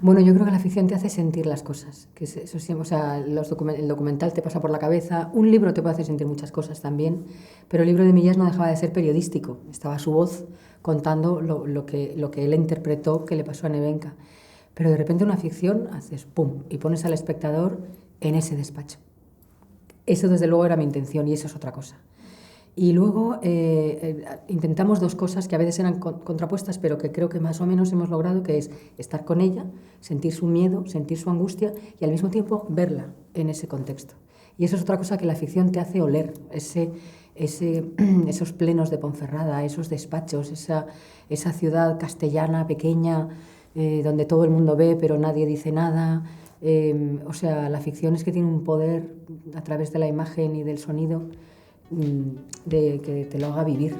Bueno, yo creo que la ficción te hace sentir las cosas, que eso sí, o sea, el documental te pasa por la cabeza, un libro te puede hacer sentir muchas cosas también, pero el libro de Millás no dejaba de ser periodístico, estaba su voz contando lo que él interpretó que le pasó a Nevenka. Pero de repente una ficción haces pum y pones al espectador en ese despacho. Eso desde luego era mi intención y eso es otra cosa. Y luego intentamos dos cosas que a veces eran contrapuestas, pero que creo que más o menos hemos logrado, que es estar con ella, sentir su miedo, sentir su angustia y al mismo tiempo verla en ese contexto. Y eso es otra cosa que la ficción te hace oler, esos plenos de Ponferrada, esos despachos, esa ciudad castellana pequeña donde todo el mundo ve pero nadie dice nada. O sea, la ficción es que tiene un poder a través de la imagen y del sonido de que te lo haga vivir.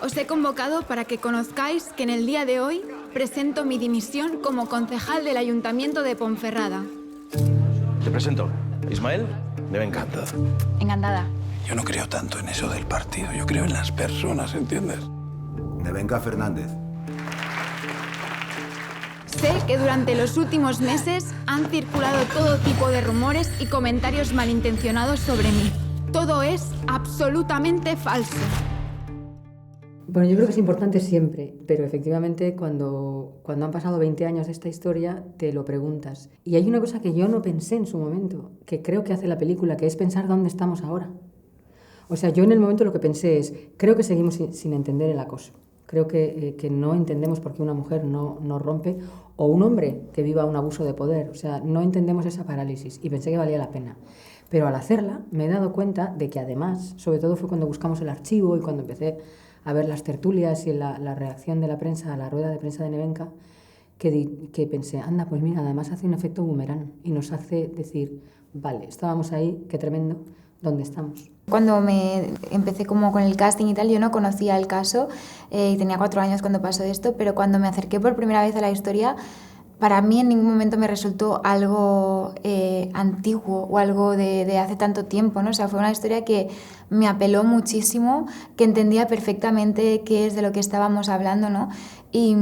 Os he convocado para que conozcáis que en el día de hoy presento mi dimisión como concejal del Ayuntamiento de Ponferrada. Te presento, Ismael Nevenka. Encantada. Yo no creo tanto en eso del partido, yo creo en las personas, ¿entiendes? Nevenka Fernández. Sé que durante los últimos meses han circulado todo tipo de rumores y comentarios malintencionados sobre mí. Todo es absolutamente falso. Bueno, yo creo que es importante siempre, pero efectivamente cuando han pasado 20 años de esta historia te lo preguntas. Y hay una cosa que yo no pensé en su momento, que creo que hace la película, que es pensar dónde estamos ahora. O sea, yo en el momento lo que pensé es, creo que seguimos sin entender el acoso. Creo que no entendemos por qué una mujer no rompe, o un hombre que viva un abuso de poder. O sea, no entendemos esa parálisis y pensé que valía la pena. Pero al hacerla me he dado cuenta de que además, sobre todo fue cuando buscamos el archivo y cuando empecé a ver las tertulias y la reacción de la prensa a la rueda de prensa de Nevenka, que pensé, anda, pues mira, además hace un efecto boomerang y nos hace decir, vale, estábamos ahí, qué tremendo, ¿dónde estamos? Cuando me empecé como con el casting y tal, yo no conocía el caso y tenía 4 años cuando pasó esto, pero cuando me acerqué por primera vez a la historia, para mí en ningún momento me resultó algo antiguo o algo de hace tanto tiempo, ¿no? O sea, fue una historia que me apeló muchísimo, que entendía perfectamente qué es de lo que estábamos hablando, ¿no? Y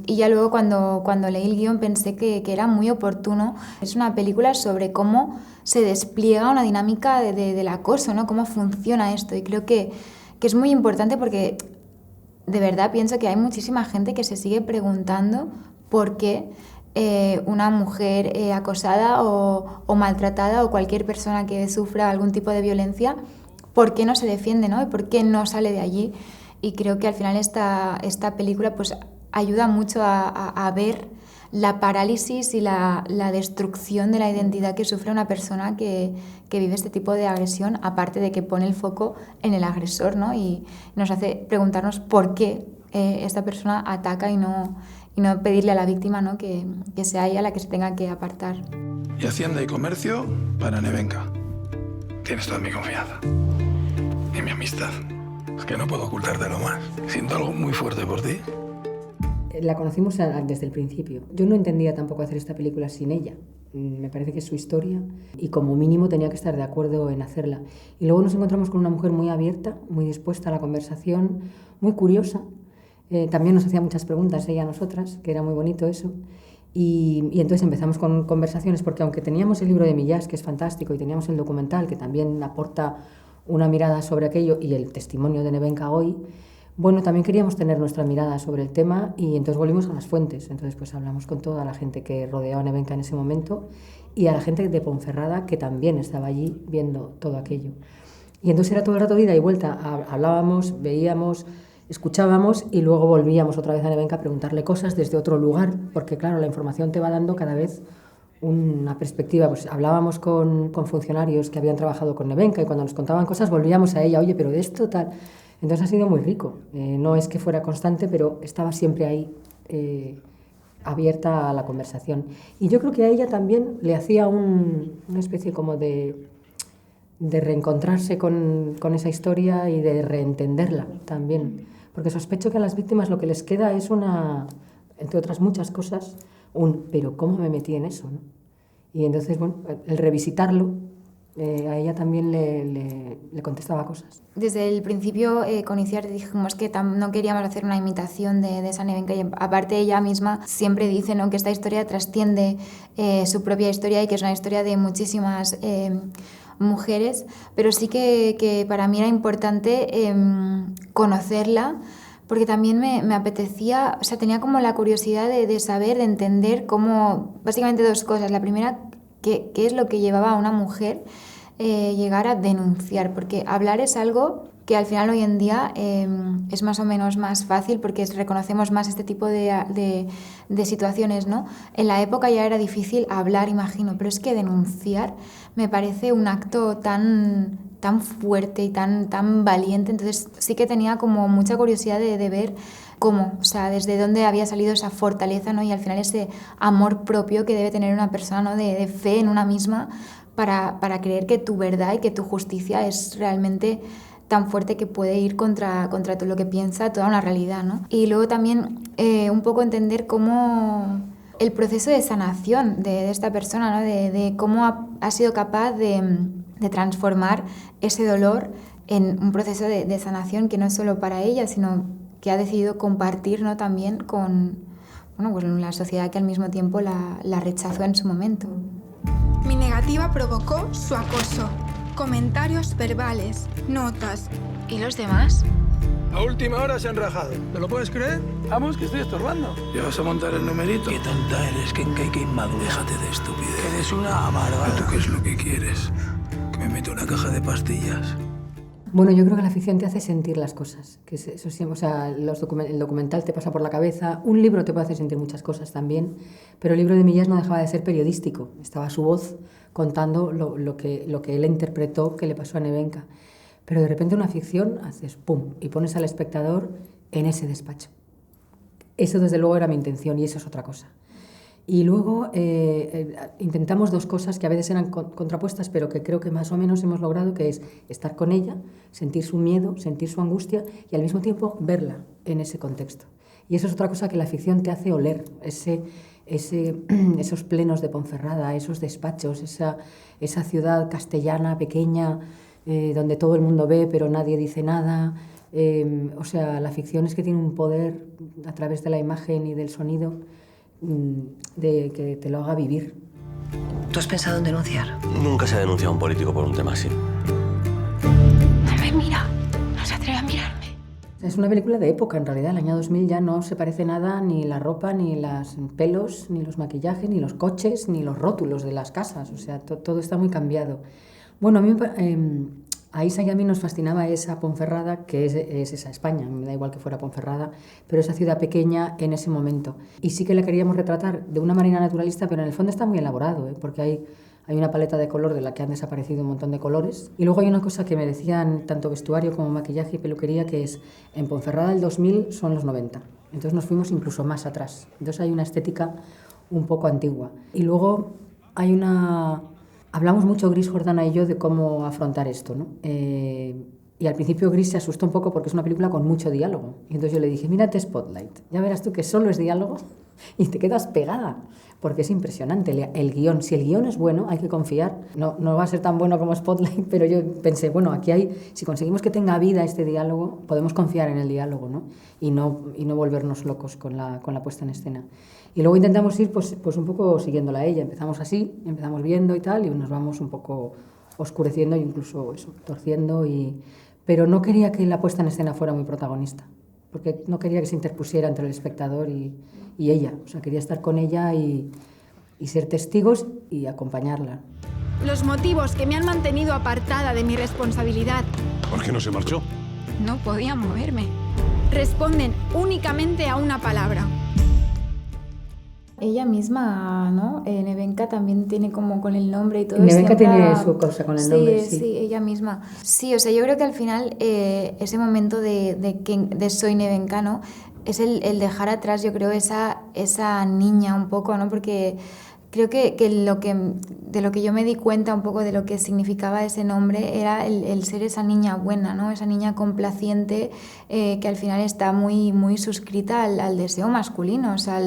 ya luego cuando leí el guión pensé que era muy oportuno. Es una película sobre cómo se despliega una dinámica del acoso, ¿no? Cómo funciona esto. Y creo que es muy importante porque de verdad pienso que hay muchísima gente que se sigue preguntando por qué una mujer acosada o maltratada o cualquier persona que sufra algún tipo de violencia, ¿por qué no se defiende, ¿no? ¿Y por qué no sale de allí? Y creo que al final esta película pues ayuda mucho a ver la parálisis y la destrucción de la identidad que sufre una persona que vive este tipo de agresión, aparte de que pone el foco en el agresor, ¿no? Y nos hace preguntarnos por qué esta persona ataca y no pedirle a la víctima, ¿no? que sea ella la que se tenga que apartar. Y Hacienda y Comercio para Nevenka. Tienes toda mi confianza y mi amistad. Es que no puedo ocultártelo más. Siento algo muy fuerte por ti. La conocimos desde el principio. Yo no entendía tampoco hacer esta película sin ella. Me parece que es su historia y como mínimo tenía que estar de acuerdo en hacerla. Y luego nos encontramos con una mujer muy abierta, muy dispuesta a la conversación, muy curiosa. También nos hacía muchas preguntas ella a nosotras, que era muy bonito eso. Y entonces empezamos con conversaciones, porque aunque teníamos el libro de Millás, que es fantástico, y teníamos el documental, que también aporta una mirada sobre aquello, y el testimonio de Nevenka hoy, bueno, también queríamos tener nuestra mirada sobre el tema y entonces volvimos a las fuentes. Entonces pues hablamos con toda la gente que rodeaba a Nevenka en ese momento y a la gente de Ponferrada que también estaba allí viendo todo aquello. Y entonces era todo el rato de ida y vuelta. Hablábamos, veíamos, escuchábamos y luego volvíamos otra vez a Nevenka a preguntarle cosas desde otro lugar, porque claro, la información te va dando cada vez una perspectiva. Pues hablábamos con funcionarios que habían trabajado con Nevenka y cuando nos contaban cosas volvíamos a ella, oye, pero de esto tal. Entonces ha sido muy rico. No es que fuera constante, pero estaba siempre ahí abierta a la conversación. Y yo creo que a ella también le hacía una especie como de reencontrarse con esa historia y de reentenderla también. Porque sospecho que a las víctimas lo que les queda es entre otras muchas cosas, pero ¿cómo me metí en eso, ¿no? Y entonces, bueno, el revisitarlo, a ella también le contestaba cosas. Desde el principio con Itziar dijimos que no queríamos hacer una imitación de esa Nevenka, y aparte ella misma siempre dice, ¿no?, que esta historia trasciende su propia historia y que es una historia de muchísimas mujeres, pero sí que para mí era importante conocerla, porque también me apetecía, o sea, tenía como la curiosidad de saber, de entender cómo, básicamente dos cosas. La primera, qué es lo que llevaba a una mujer llegar a denunciar, porque hablar es algo que al final hoy en día es más o menos más fácil porque reconocemos más este tipo de situaciones, ¿no? En la época ya era difícil hablar, imagino, pero es que denunciar me parece un acto tan fuerte y tan valiente. Entonces sí que tenía como mucha curiosidad de ver cómo, o sea, desde dónde había salido esa fortaleza, ¿no? Y al final ese amor propio que debe tener una persona, ¿no?, de fe en una misma para creer que tu verdad y que tu justicia es realmente tan fuerte que puede ir contra todo lo que piensa toda una realidad, ¿no? Y luego también un poco entender cómo el proceso de sanación de esta persona, ¿no?, de cómo ha sido capaz de transformar ese dolor en un proceso de sanación que no es solo para ella, sino que ha decidido compartir, ¿no?, también con pues la sociedad que al mismo tiempo la rechazó en su momento. Mi negativa provocó su acoso. Comentarios verbales, notas. ¿Y los demás? A última hora se han rajado. ¿Te lo puedes creer? Vamos, que estoy estorbando. ¿Ya vas a montar el numerito? Qué tonta eres, que inmadura. Déjate de estupidez. Que eres una amargada. ¿Tú qué es lo que quieres? ¿Que me meto una caja de pastillas? Bueno, yo creo que la ficción te hace sentir las cosas. Que eso sí, o sea, el documental te pasa por la cabeza. Un libro te puede hacer sentir muchas cosas también, pero el libro de Millás no dejaba de ser periodístico. Estaba su voz contando lo que él interpretó que le pasó a Nevenka. Pero de repente una ficción haces pum y pones al espectador en ese despacho. Eso desde luego era mi intención y eso es otra cosa. Y luego intentamos dos cosas que a veces eran contrapuestas, pero que creo que más o menos hemos logrado, que es estar con ella, sentir su miedo, sentir su angustia y al mismo tiempo verla en ese contexto. Y eso es otra cosa que la ficción te hace oler, esos plenos de Ponferrada, esos despachos, esa ciudad castellana pequeña donde todo el mundo ve pero nadie dice nada. O sea, la ficción es que tiene un poder a través de la imagen y del sonido de que te lo haga vivir. ¿Tú has pensado en denunciar? Nunca se ha denunciado a un político por un tema así. No me mira, no se atreve a mirarme. Es una película de época, en realidad. El año 2000 ya no se parece nada, ni la ropa, ni los pelos, ni los maquillajes, ni los coches, ni los rótulos de las casas. O sea, todo está muy cambiado. Bueno, a mí a Isa y a mí nos fascinaba esa Ponferrada, que es esa España, me da igual que fuera Ponferrada, pero esa ciudad pequeña en ese momento. Y sí que la queríamos retratar de una manera naturalista, pero en el fondo está muy elaborado, porque hay una paleta de color de la que han desaparecido un montón de colores. Y luego hay una cosa que me decían tanto vestuario como maquillaje y peluquería, que es en Ponferrada el 2000 son los 90. Entonces nos fuimos incluso más atrás. Entonces hay una estética un poco antigua. Y luego hay una... Hablamos mucho Gris Jordana y yo de cómo afrontar esto, ¿no? Y al principio Gris se asustó un poco porque es una película con mucho diálogo. Y entonces yo le dije, mírate Spotlight, ya verás tú que solo es diálogo y te quedas pegada, porque es impresionante el guión. Si el guión es bueno, hay que confiar. No va a ser tan bueno como Spotlight, pero yo pensé, bueno, aquí si conseguimos que tenga vida este diálogo, podemos confiar en el diálogo, ¿no? Y no volvernos locos con la puesta en escena. Y luego intentamos ir pues un poco siguiéndola a ella. Empezamos así, empezamos viendo y tal, y nos vamos un poco oscureciendo e incluso eso, torciendo. Pero no quería que la puesta en escena fuera muy protagonista, porque no quería que se interpusiera entre el espectador y ella. O sea, quería estar con ella y ser testigos y acompañarla. Los motivos que me han mantenido apartada de mi responsabilidad. ¿Por qué no se marchó? No podía moverme. Responden únicamente a una palabra. Ella misma, ¿no? Nevenka también tiene como con el nombre y todo. Nevenka tiene su cosa con el nombre, sí. Sí, ella misma. Sí, o sea, yo creo que al final ese momento de soy Nevenka, ¿no? Es el dejar atrás, yo creo, esa niña un poco, ¿no? Porque creo que de lo que yo me di cuenta un poco de lo que significaba ese nombre era el ser esa niña buena, ¿no? Esa niña complaciente que al final está muy, muy suscrita al deseo masculino, o sea,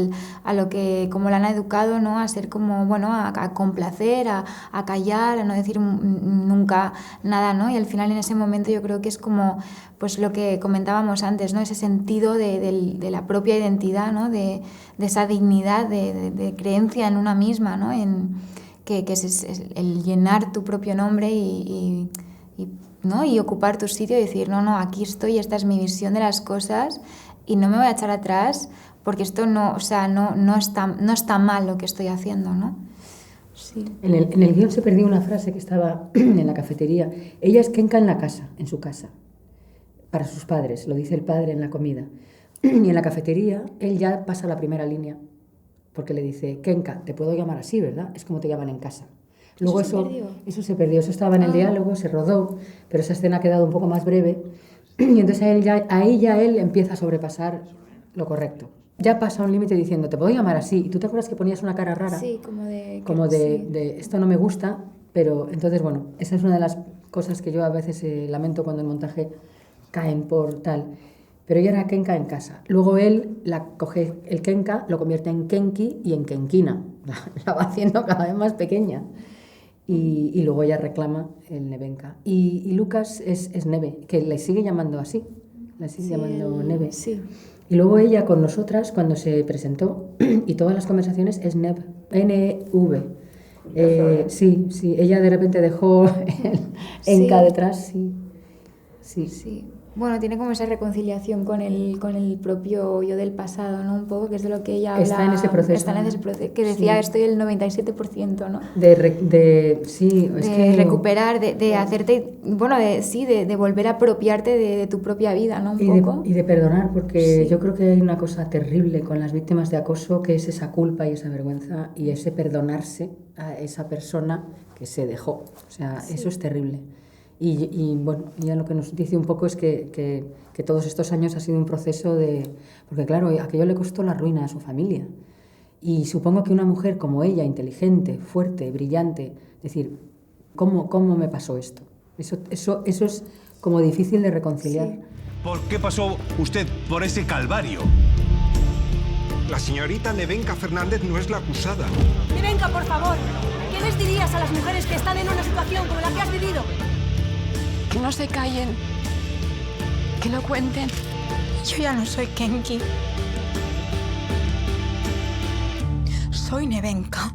a lo que como la han educado, ¿no? A ser como, bueno, a complacer, a callar, a no decir nunca nada, ¿no? Y al final en ese momento yo creo que es como pues lo que comentábamos antes, ¿no? Ese sentido de la propia identidad, ¿no? De esa dignidad, de creencia en una misma, ¿no? Que es el llenar tu propio nombre ¿no? Y ocupar tu sitio y decir, no, aquí estoy, esta es mi visión de las cosas y no me voy a echar atrás porque esto no está mal lo que estoy haciendo, ¿no? Sí. En el guión se perdió una frase que estaba en la cafetería. Ella es Kenka en su casa, para sus padres, lo dice el padre en la comida. Y en la cafetería él ya pasa la primera línea, porque le dice, Kenka, te puedo llamar así, ¿verdad? Es como te llaman en casa. Luego eso se perdió, eso estaba en el diálogo, se rodó, pero esa escena ha quedado un poco más breve. Y entonces ahí ya él empieza a sobrepasar lo correcto. Ya pasa un límite diciendo, te puedo llamar así. Y tú te acuerdas que ponías una cara rara. Sí, como de esto no me gusta, pero entonces, bueno, esa es una de las cosas que yo a veces lamento cuando el montaje caen por tal. Pero ella era Kenka en casa. Luego él coge el Kenka, lo convierte en Kenki y en Kenkina. La va haciendo cada vez más pequeña. Y luego ella reclama el Nevenka. Y Lucas es Neve, que le sigue llamando así. Le sigue llamando Neve. Sí. Y luego ella con nosotras, cuando se presentó, y todas las conversaciones, es Nev, N-V. Sí, ella de repente dejó el Enka detrás, sí. Bueno, tiene como esa reconciliación con el propio yo del pasado, ¿no? Un poco, que es de lo que ella habla. Está en ese proceso. Está en ese proceso, que decía, estoy el 97%, ¿no? De recuperar, de hacerte, bueno, de volver a apropiarte de tu propia vida, ¿no? Un poco. Y de perdonar, porque yo creo que hay una cosa terrible con las víctimas de acoso, que es esa culpa y esa vergüenza, y ese perdonarse a esa persona que se dejó. O sea, eso es terrible. Y bueno, ya lo que nos dice un poco es que todos estos años ha sido un proceso de... Porque claro, aquello le costó la ruina a su familia. Y supongo que una mujer como ella, inteligente, fuerte, brillante, decir, ¿cómo me pasó esto? Eso es como difícil de reconciliar. Sí. ¿Por qué pasó usted por ese calvario? La señorita Nevenka Fernández no es la acusada. Nevenka, por favor, ¿qué les dirías a las mujeres que están en una situación como la que has vivido? Que no se callen, que lo cuenten. Yo ya no soy Kenki. Soy Nevenka.